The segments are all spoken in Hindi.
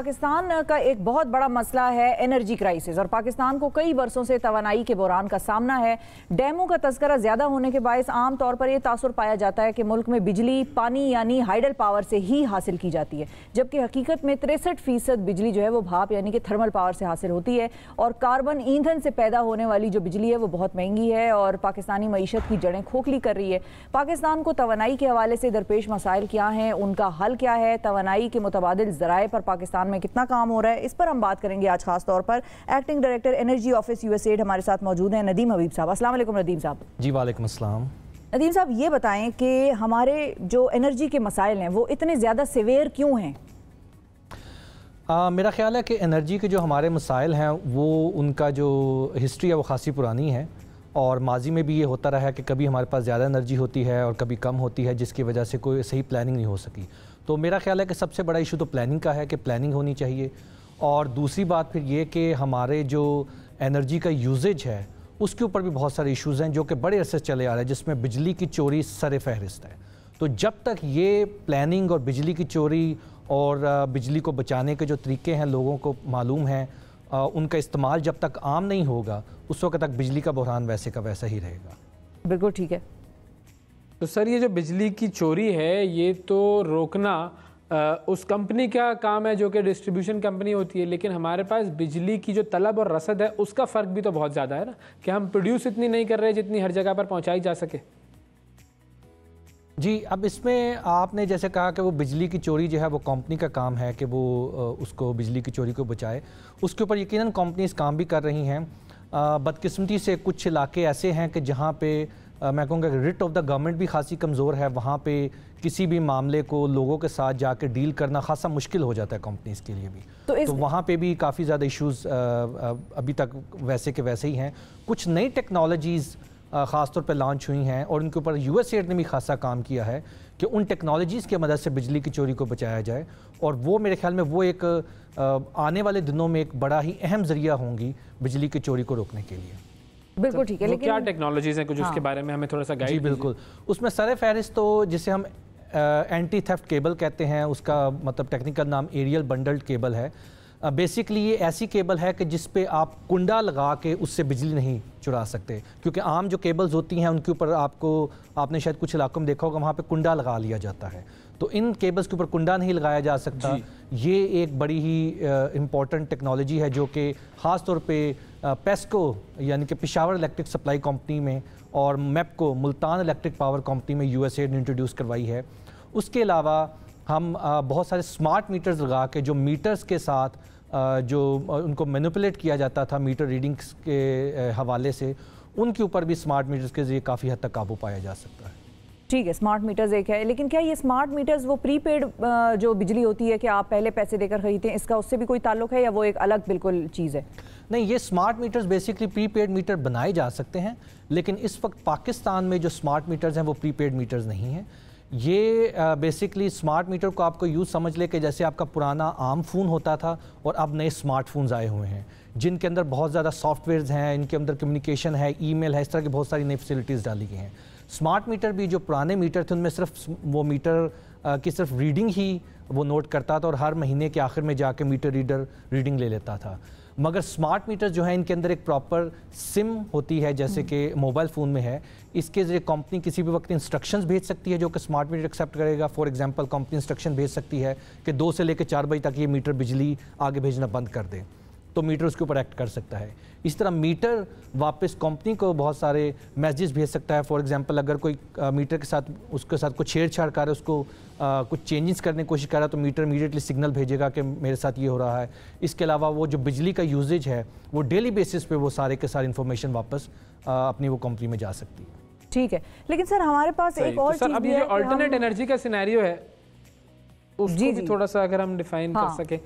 पाकिस्तान का एक बहुत बड़ा मसला है एनर्जी क्राइसिस और पाकिस्तान को कई बरसों से तवानाई के बहरान का सामना है। डैमों का तस्करा ज़्यादा होने के बायस आम तौर पर यह तासुर पाया जाता है कि मुल्क में बिजली पानी यानी हाइडल पावर से ही हासिल की जाती है, जबकि हकीकत में 63% बिजली जो है वो भाप यानी कि थर्मल पावर से हासिल होती है और कार्बन ईंधन से पैदा होने वाली जो बिजली है वो बहुत महंगी है और पाकिस्तानी मईशत की जड़ें खोखली कर रही है। पाकिस्तान को तवानाई के हवाले से दरपेश मसाइल क्या हैं, उनका हल क्या है, तवानाई के मुतबादिल ज़राए पर पाकिस्तान में कितना काम हो रहा है, इस पर हम बात करेंगे आज खास तौर पर। Acting director energy office USAID हमारे साथ मौजूद हैं नदीम हबीब साहब। अस्सलाम वालेकुम नदीम साहब। जी वालेकुम अस्सलाम। नदीम साहब ये बताएं कि हमारे जो एनर्जी के मसाइल हैं वो इतने ज़्यादा सिवियर क्यों हैं? मेरा ख्याल है कि एनर्जी के जो हमारे मसाइल हैं वो उनका जो हिस्ट्री है वो खासी पुरानी है और माजी में भी ये होता रहा है कि कभी हमारे पास ज़्यादा एनर्जी होती है और कभी कम होती है, जिसकी वजह से कोई सही प्लानिंग नहीं हो सकी। तो मेरा ख्याल है कि सबसे बड़ा इशू तो प्लानिंग का है कि प्लानिंग होनी चाहिए। और दूसरी बात फिर ये कि हमारे जो एनर्जी का यूजेज है उसके ऊपर भी बहुत सारे इश्यूज़ हैं जो कि बड़े अरसे चले आ रहे हैं, जिसमें बिजली की चोरी सर फहरिस्त है। तो जब तक ये प्लानिंग और बिजली की चोरी और बिजली को बचाने के जो तरीके हैं लोगों को मालूम हैं, उनका इस्तेमाल जब तक आम नहीं होगा उस वक्त तक बिजली का बहरान वैसे का वैसा ही रहेगा। बिल्कुल ठीक है। तो सर ये जो बिजली की चोरी है ये तो रोकना उस कंपनी का काम है जो कि डिस्ट्रीब्यूशन कंपनी होती है, लेकिन हमारे पास बिजली की जो तलब और रसद है उसका फ़र्क भी तो बहुत ज़्यादा है ना, कि हम प्रोड्यूस इतनी नहीं कर रहे जितनी हर जगह पर पहुंचाई जा सके। जी, अब इसमें आपने जैसे कहा कि वो बिजली की चोरी जो है वो कंपनी का काम है कि वो उसको बिजली की चोरी को बचाए, उसके ऊपर यकीनन कंपनीज काम भी कर रही हैं। बदकिस्मती से कुछ इलाके ऐसे हैं कि जहाँ पे मैं कहूँगा कि रिट ऑफ द गवर्नमेंट भी खासी कमज़ोर है, वहाँ पे किसी भी मामले को लोगों के साथ जाकर डील करना खासा मुश्किल हो जाता है कंपनीज़ के लिए भी। तो वहाँ पे भी काफ़ी ज़्यादा इश्यूज़ अभी तक वैसे के वैसे ही हैं। कुछ नई टेक्नोलॉजीज़ ख़ास तौर पे लॉन्च हुई हैं और उनके ऊपर यूएसएड ने भी खासा काम किया है कि उन टेक्नोलॉजीज़ की मदद से बिजली की चोरी को बचाया जाए, और वो मेरे ख्याल में वो एक आने वाले दिनों में एक बड़ा ही अहम ज़रिया होंगी बिजली की चोरी को रोकने के लिए। बिल्कुल ठीक है, लेकिन क्या टेक्नोलॉजीज़ हैं कुछ उसके बारे में हमें थोड़ा सा गाइड? जी बिल्कुल, उसमें सर फहरिस्त तो जिसे हम एंटी थेफ्ट केबल कहते हैं, उसका मतलब टेक्निकल नाम एरियल बंडल्ड केबल है। बेसिकली ये ऐसी केबल है कि जिस पे आप कुंडा लगा के उससे बिजली नहीं चुरा सकते, क्योंकि आम जो केबल्स होती हैं उनके ऊपर आपने शायद कुछ इलाकों में देखा होगा वहाँ पे कुंडा लगा लिया जाता है, तो इन केबल्स के ऊपर कुंडा नहीं लगाया जा सकता। ये एक बड़ी ही इम्पॉर्टेंट टेक्नोलॉजी है जो कि ख़ास तौर पे पेस्को यानी कि पेशावर इलेक्ट्रिक सप्लाई कंपनी में और MEPCO Multan electric power company में यूएसएड ने इंट्रोड्यूस करवाई है। उसके अलावा हम बहुत सारे स्मार्ट मीटर्स लगा के जो मीटर्स के साथ जो उनको मैनिपुलेट किया जाता था मीटर रीडिंग्स के हवाले से, उनके ऊपर भी स्मार्ट मीटर्स के ज़रिए काफ़ी हद तक काबू पाया जा सकता है। ठीक है, स्मार्ट मीटर्स एक है, लेकिन क्या ये स्मार्ट मीटर्स वो प्रीपेड जो बिजली होती है कि आप पहले पैसे देकर खरीदते हैं, इसका उससे भी कोई ताल्लुक है या वो एक अलग बिल्कुल चीज़ है? नहीं, ये smart meters basically prepaid meter बनाए जा सकते हैं, लेकिन इस वक्त पाकिस्तान में जो स्मार्ट मीटर्स हैं वो प्रीपेड मीटर्स नहीं हैं। ये बेसिकली स्मार्ट मीटर को आपको यूज़ समझ ले कि जैसे आपका पुराना आम फ़ोन होता था और अब नए स्मार्टफोन्स आए हुए हैं जिनके अंदर बहुत ज़्यादा सॉफ्टवेयर्स हैं, इनके अंदर कम्युनिकेशन है, ईमेल है, इस तरह की बहुत सारी नई फैसिलिटीज़ डाली गई हैं। स्मार्ट मीटर भी जो पुराने मीटर थे उनमें सिर्फ वो मीटर की सिर्फ रीडिंग ही वो नोट करता था और हर महीने के आखिर में जाके मीटर रीडर रीडिंग ले लेता था। मगर स्मार्ट मीटर जो है इनके अंदर एक प्रॉपर सिम होती है जैसे कि मोबाइल फ़ोन में है। इसके ज़रिए कंपनी किसी भी वक्त इंस्ट्रक्शंस भेज सकती है जो कि स्मार्ट मीटर एक्सेप्ट करेगा। फॉर एग्जांपल कंपनी इंस्ट्रक्शन भेज सकती है कि 2 से लेकर 4 बजे तक ये मीटर बिजली आगे भेजना बंद कर दे, तो मीटर उसके ऊपर एक्ट कर सकता है। इस तरह मीटर वापस कंपनी को बहुत सारे मैसेजेस भेज सकता है। फॉर एग्जांपल अगर कोई मीटर के साथ उसके साथ कुछ छेड़छाड़ कर रहा है, उसको कुछ चेंजेस करने की कोशिश कर रहा है, तो मीटर इमीडिएटली सिग्नल भेजेगा कि मेरे साथ ये हो रहा है। इसके अलावा वो जो बिजली का यूजेज है वो डेली बेसिस पे वो सारे के सारे इन्फॉर्मेशन वापस अपनी वो कंपनी में जा सकती है। ठीक है, लेकिन सर हमारे पास एक और चीज़ अब ये जो अल्टरनेट एनर्जी का सिनेरियो है उसको भी थोड़ा सा अगर हम डिफाइन कर सकें।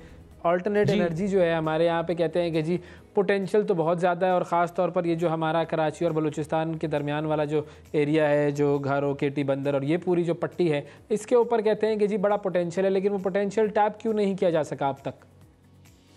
अल्टरनेट एनर्जी जो है हमारे यहाँ पे कहते हैं कि जी पोटेंशियल तो बहुत ज़्यादा है, और ख़ास तौर पर ये जो हमारा कराची और बलूचिस्तान के दरमियान वाला जो एरिया है, जो घारो केटी बंदर और ये पूरी जो पट्टी है, इसके ऊपर कहते हैं कि जी बड़ा पोटेंशियल है, लेकिन वो पोटेंशियल टैप क्यों नहीं किया जा सका अब तक?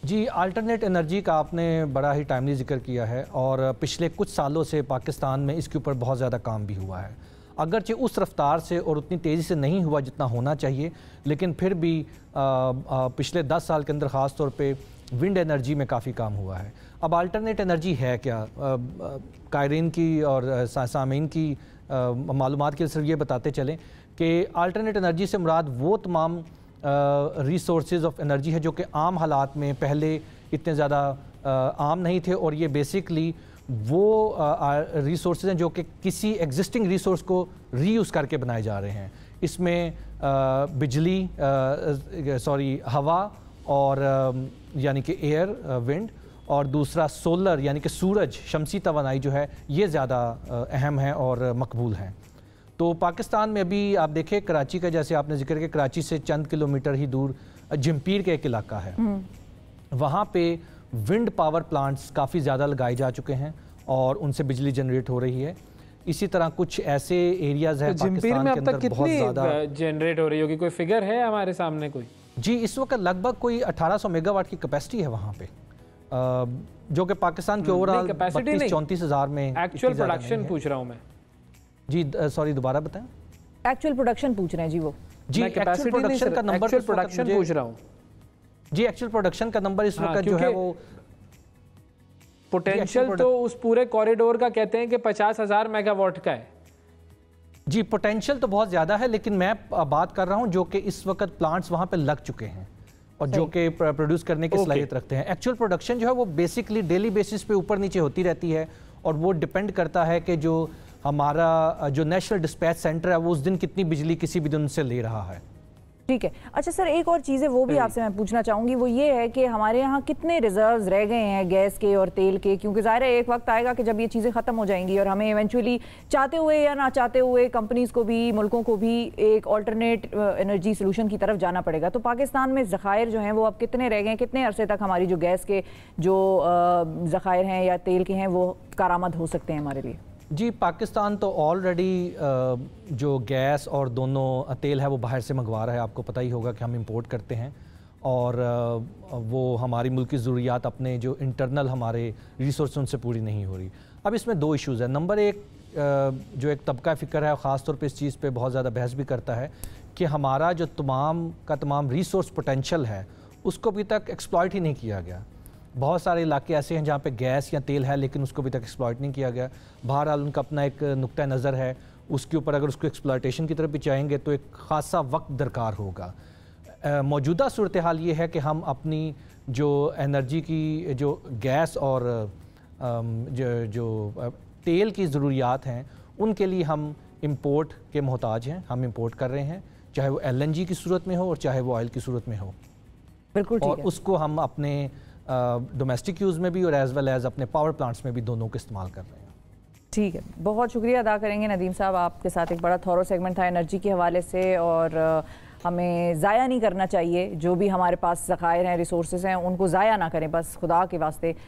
जी, अल्टरनेट एनर्जी का आपने बड़ा ही टाइमली जिक्र किया है और पिछले कुछ सालों से पाकिस्तान में इसके ऊपर बहुत ज़्यादा काम भी हुआ है। अगरचे उस रफ्तार से और उतनी तेज़ी से नहीं हुआ जितना होना चाहिए, लेकिन फिर भी पिछले 10 साल के अंदर ख़ास तौर पे विंड एनर्जी में काफ़ी काम हुआ है। अब अल्टरनेट एनर्जी है क्या? कायरीन की और सामीन की मालूमात के लिए सिर्फ ये बताते चलें कि अल्टरनेट एनर्जी से मुराद वो तमाम रिसोर्सेज ऑफ एनर्जी है जो कि आम हालात में पहले इतने ज़्यादा आम नहीं थे, और ये बेसिकली वो रिसोर्सेज हैं जो कि किसी एग्जिस्टिंग रिसोर्स को रीयूज़ करके बनाए जा रहे हैं। इसमें बिजली हवा और यानी कि एयर विंड, और दूसरा सोलर यानी कि सूरज शमसी तवानाई जो है ये ज़्यादा अहम है और मकबूल हैं। तो पाकिस्तान में अभी आप देखें कराची का, जैसे आपने जिक्र किया, कराची से चंद किलोमीटर ही दूर जिम्पीर के एक इलाका है, वहाँ पे विंड पावर प्लांट्स काफ़ी ज़्यादा लगाए जा चुके हैं और उनसे बिजली जनरेट हो रही है। इसी तरह कुछ ऐसे एरियाज़ हैं पाकिस्तान के अंदर बहुत ज़्यादा जनरेट हो रही होगी, कोई फिगर है हमारे सामने कोई? जी, इस वक्त लगभग कोई 1800 मेगावाट की कैपेसिटी है वहाँ पे, जो कि पाकिस्तान के ओवरऑल 32-34 हज़ार में। एक्चुअल प्रोडक्शन पूछ रहा हूँ मैं जी, सॉरी दोबारा बताएं। एक्चुअल प्रोडक्शन पूछ रहे हैं जी वो जी, एक्चुअल प्रोडक्शन का नंबर, एक्चुअल प्रोडक्शन पूछ रहा हूँ जी। एक्चुअल प्रोडक्शन का नंबर इस वक्त जो है वो पोटेंशियल तो उस पूरे कॉरिडोर का कहते हैं कि 50,000 मेगावाट का है जी। पोटेंशियल तो बहुत ज़्यादा है, लेकिन मैं बात कर रहा हूँ जो कि इस वक्त प्लांट्स वहाँ पे लग चुके हैं और जो कि प्रोड्यूस करने की सलाहियत रखते हैं। एक्चुअल प्रोडक्शन जो है वो बेसिकली डेली बेसिस पे ऊपर नीचे होती रहती है, और वो डिपेंड करता है कि जो हमारा जो नेशनल डिस्पैच सेंटर है वो उस दिन कितनी बिजली किसी भी दिन से ले रहा है। ठीक है। अच्छा सर, एक और चीज़ है वो भी आपसे मैं पूछना चाहूँगी, वो ये है कि हमारे यहाँ कितने रिजर्व्स रह गए हैं गैस के और तेल के, क्योंकि ज़ाहिर है एक वक्त आएगा कि जब ये चीज़ें ख़त्म हो जाएंगी और हमें इवेंचुअली चाहते हुए या ना चाहते हुए कंपनीज़ को भी, मुल्कों को भी एक ऑल्टरनेट एनर्जी सोल्यूशन की तरफ जाना पड़ेगा। तो पाकिस्तान में ज़खायर जो हैं वो अब कितने रह गए हैं? कितने अरसे तक हमारी जो गैस के जो ज़खायर हैं या तेल के हैं वो कारामद हो सकते हैं हमारे लिए? जी, पाकिस्तान तो ऑलरेडी जो गैस और दोनों तेल है वो बाहर से मंगवा रहा है। आपको पता ही होगा कि हम इंपोर्ट करते हैं, और वो हमारी मुल्क की ज़रूरियात अपने जो इंटरनल हमारे रिसोर्स उनसे पूरी नहीं हो रही। अब इसमें दो इश्यूज़ हैं। नंबर एक, जो एक तबका फ़िक्र है ख़ास तौर पे इस चीज़ पे बहुत ज़्यादा बहस भी करता है कि हमारा जो तमाम का तमाम रिसोर्स पोटेंशल है उसको अभी तक एक्सप्लॉइट ही नहीं किया गया। बहुत सारे इलाके ऐसे हैं जहाँ पे गैस या तेल है लेकिन उसको अभी तक एक्सप्लॉइट नहीं किया गया। बहरहाल उनका अपना एक नुक्ता नज़र है, उसके ऊपर अगर उसको एक्सप्लॉइटेशन की तरफ भी चाहेंगे तो एक ख़ासा वक्त दरकार होगा। मौजूदा सूरत हाल ये है कि हम अपनी जो एनर्जी की जो गैस और जो तेल की ज़रूरियात हैं उनके लिए हम इंपोर्ट के मोहताज हैं। हम इंपोर्ट कर रहे हैं, चाहे वो LNG की सूरत में हो और चाहे वो ऑयल की सूरत में हो। बिल्कुल ठीक और है। उसको हम अपने डोमेस्टिक यूज़ में भी और एज़ वेल एज़ अपने पावर प्लांट्स में भी दोनों को इस्तेमाल कर रहे हैं। ठीक है, बहुत शुक्रिया अदा करेंगे नदीम साहब। आपके साथ एक बड़ा थॉरो सेगमेंट था एनर्जी के हवाले से, और हमें ज़ाया नहीं करना चाहिए। जो भी हमारे पास ज़खायर हैं, रिसोर्सेज हैं, उनको ज़ाया ना करें बस, खुदा के वास्ते।